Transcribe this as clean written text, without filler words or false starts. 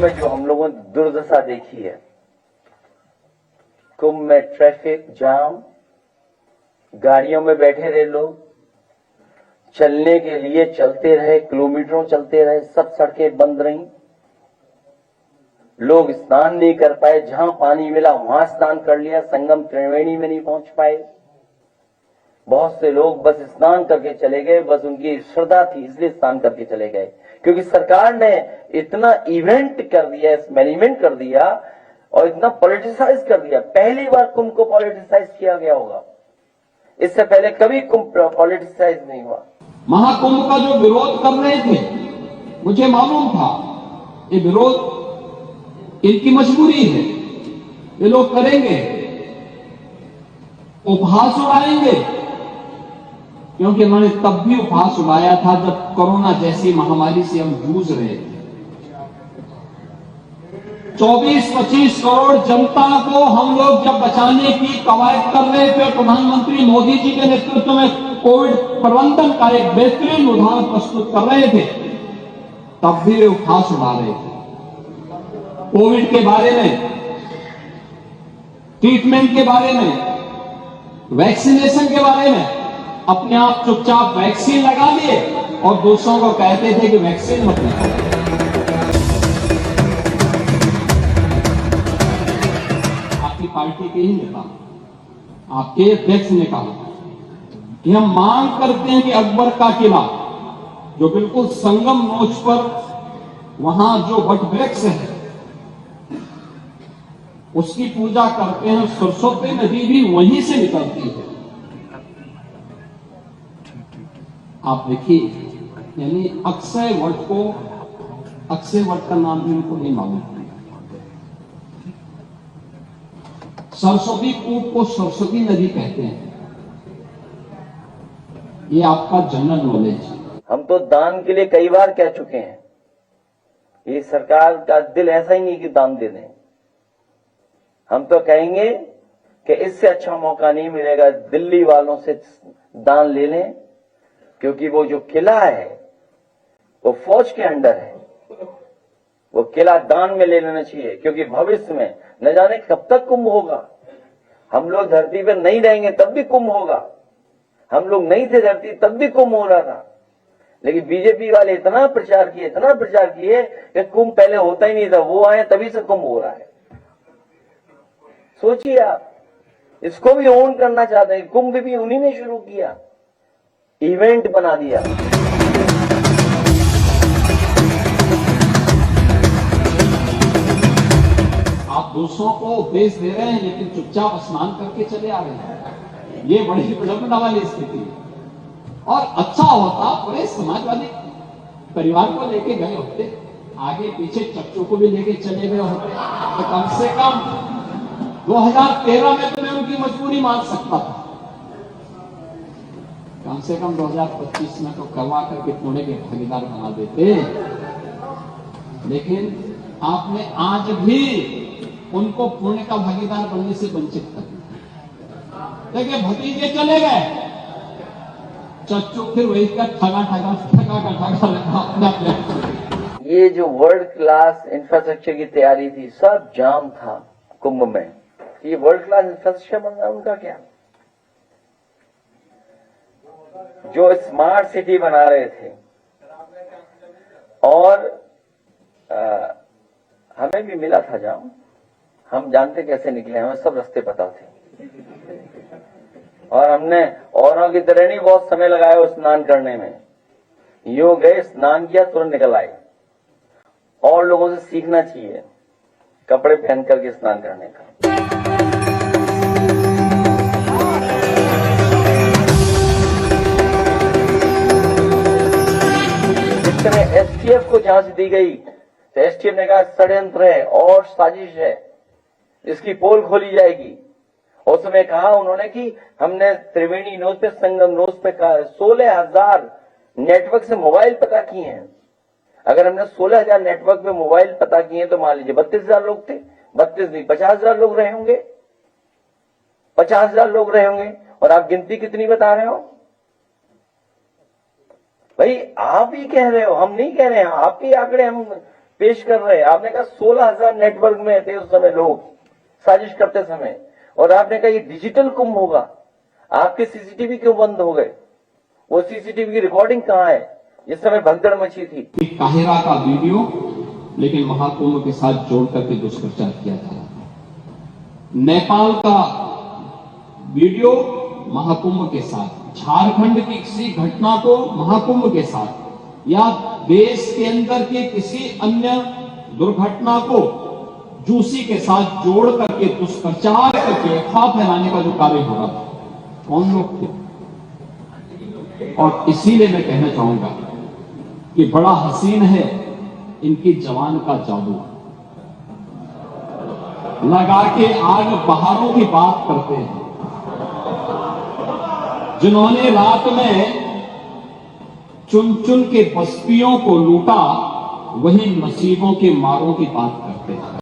में जो हम लोगों ने दुर्दशा देखी है, कुंभ में ट्रैफिक जाम, गाड़ियों में बैठे रहे लोग, चलने के लिए चलते रहे, किलोमीटरों चलते रहे, सब सड़कें बंद रहीं, लोग स्नान नहीं कर पाए, जहां पानी मिला वहां स्नान कर लिया, संगम त्रिवेणी में नहीं पहुंच पाए। बहुत से लोग बस स्नान करके चले गए, बस उनकी श्रद्धा थी इसलिए स्नान करके चले गए, क्योंकि सरकार ने इतना इवेंट कर दिया, मैनेजमेंट कर दिया और इतना पॉलिटिसाइज कर दिया। पहली बार कुंभ को पॉलिटिसाइज किया गया होगा, इससे पहले कभी कुंभ पॉलिटिसाइज नहीं हुआ। महाकुंभ का जो विरोध कर रहे थे, मुझे मालूम था ये विरोध इनकी मजबूरी है, ये लोग करेंगे, उपहास उड़ाएंगे, क्योंकि उन्होंने तब भी उपहास उड़ाया था जब कोरोना जैसी महामारी से हम जूझ रहे थे। 24-25 करोड़ जनता को हम लोग जब बचाने की कवायद कर रहे थे, प्रधानमंत्री मोदी जी के नेतृत्व में कोविड प्रबंधन का एक बेहतरीन उदाहरण प्रस्तुत कर रहे थे, तब भी वे उपहास उड़ा रहे थे। कोविड के बारे में, ट्रीटमेंट के बारे में, वैक्सीनेशन के बारे में अपने आप चुपचाप वैक्सीन लगा लिए और दूसरों को कहते थे कि वैक्सीन मत लगाओ। आपकी पार्टी के ही नेता, आपके अध्यक्ष ने कहा कि हम मांग करते हैं कि अकबर का किला जो बिल्कुल संगम नोच पर वहां जो वट वृक्ष है उसकी पूजा करते हैं, सरस्वती नदी भी वहीं से निकलती है। आप देखिए, यानी अक्षय वट को, अक्षय वट का नाम भी उनको नहीं मालूम, सरस्वती कूप को सरस्वती नदी कहते हैं। ये आपका जनरल नॉलेज है। हम तो दान के लिए कई बार कह चुके हैं, ये सरकार का दिल ऐसा ही नहीं कि दान दे दें। हम तो कहेंगे कि इससे अच्छा मौका नहीं मिलेगा, दिल्ली वालों से दान ले लें, क्योंकि वो जो किला है वो फौज के अंडर है, वो किला दान में ले लेना चाहिए, क्योंकि भविष्य में न जाने कब तक कुंभ होगा। हम लोग धरती पर नहीं रहेंगे तब भी कुंभ होगा, हम लोग नहीं थे धरती तब भी कुंभ हो रहा था, लेकिन बीजेपी वाले इतना प्रचार किए कि कुंभ पहले होता ही नहीं था, वो आए तभी से कुंभ हो रहा है। सोचिए आप, इसको भी ओन करना चाहते हैं। कुंभ भी उन्हीं ने शुरू किया, इवेंट बना दिया। आप दूसरों को उपदेश दे रहे हैं लेकिन चुपचाप स्नान करके चले आ रहे हैं, ये बड़ी विडंबना वाली स्थिति है। और अच्छा होता पूरे समाजवादी परिवार को लेके गए होते, आगे पीछे चच्चों को भी लेके चले गए होते, तो कम से कम 2013 में तो मैं उनकी मजबूरी मान सकता था, कम से कम 2025 में तो करवा करके पुणे के भागीदार बना देते। लेकिन आपने आज भी उनको पुणे का भागीदार बनने से वंचित कर दिया। देखिए, भतीजे चले गए, चच्चू फिर वही का ठगा लगा। ये जो वर्ल्ड क्लास इंफ्रास्ट्रक्चर की तैयारी थी, सब जाम था कुंभ में। ये वर्ल्ड क्लास इंफ्रास्ट्रक्चर बनना उनका क्या? जो स्मार्ट सिटी बना रहे थे, और हमें भी मिला था जाम, हम जानते कैसे निकले, हमें सब रास्ते पता थे, और हमने औरों की तरह नहीं बहुत समय लगाया स्नान करने में। यूं गए, स्नान किया, तुरंत निकल आए। और लोगों से सीखना चाहिए कपड़े पहन करके स्नान करने का। जिस समय एसटीएफ को जांच दी गई तो एसटीएफ ने कहा षड्यंत्र है और साजिश है, इसकी पोल खोली जाएगी। उस समय कहा उन्होंने कि हमने त्रिवेणी नोज पे, संगम नोज पे 16,000 नेटवर्क से मोबाइल पता किए हैं। अगर हमने 16,000 नेटवर्क पे मोबाइल पता किए तो मान लीजिए 32,000 लोग थे, 32 नहीं 50,000 लोग रहे होंगे, 50,000 लोग रहे होंगे। और आप गिनती कितनी बता रहे हो भाई? आप ही कह रहे हो, हम नहीं कह रहे हैं, आप ही आंकड़े हम पेश कर रहे हैं। आपने कहा 16,000 नेटवर्क में थे उस समय लोग साजिश करते समय, और आपने कहा ये डिजिटल कुंभ होगा। आपके सीसीटीवी क्यों बंद हो गए? वो सीसीटीवी की रिकॉर्डिंग कहां है जिस समय भगदड़ मची थी? काहिरा का वीडियो लेकिन महाकुंभ के साथ जोड़ करके दुष्प्रचार किया जा रहा है। नेपाल का वीडियो महाकुंभ के साथ, झारखंड की किसी घटना को महाकुंभ के साथ, या देश के अंदर के किसी अन्य दुर्घटना को जूसी के साथ जोड़ करके दुष्प्रचार करके अफवाह फैलाने का जो कार्य हो रहा था, कौन लोग थे? और इसीलिए मैं कहना चाहूंगा कि बड़ा हसीन है इनकी जवान का जादू। लगा के आग बहारों की बात करते हैं। जिन्होंने रात में चुन चुन के बस्तियों को लूटा, वही नसीबों के मारों की बात करते हैं।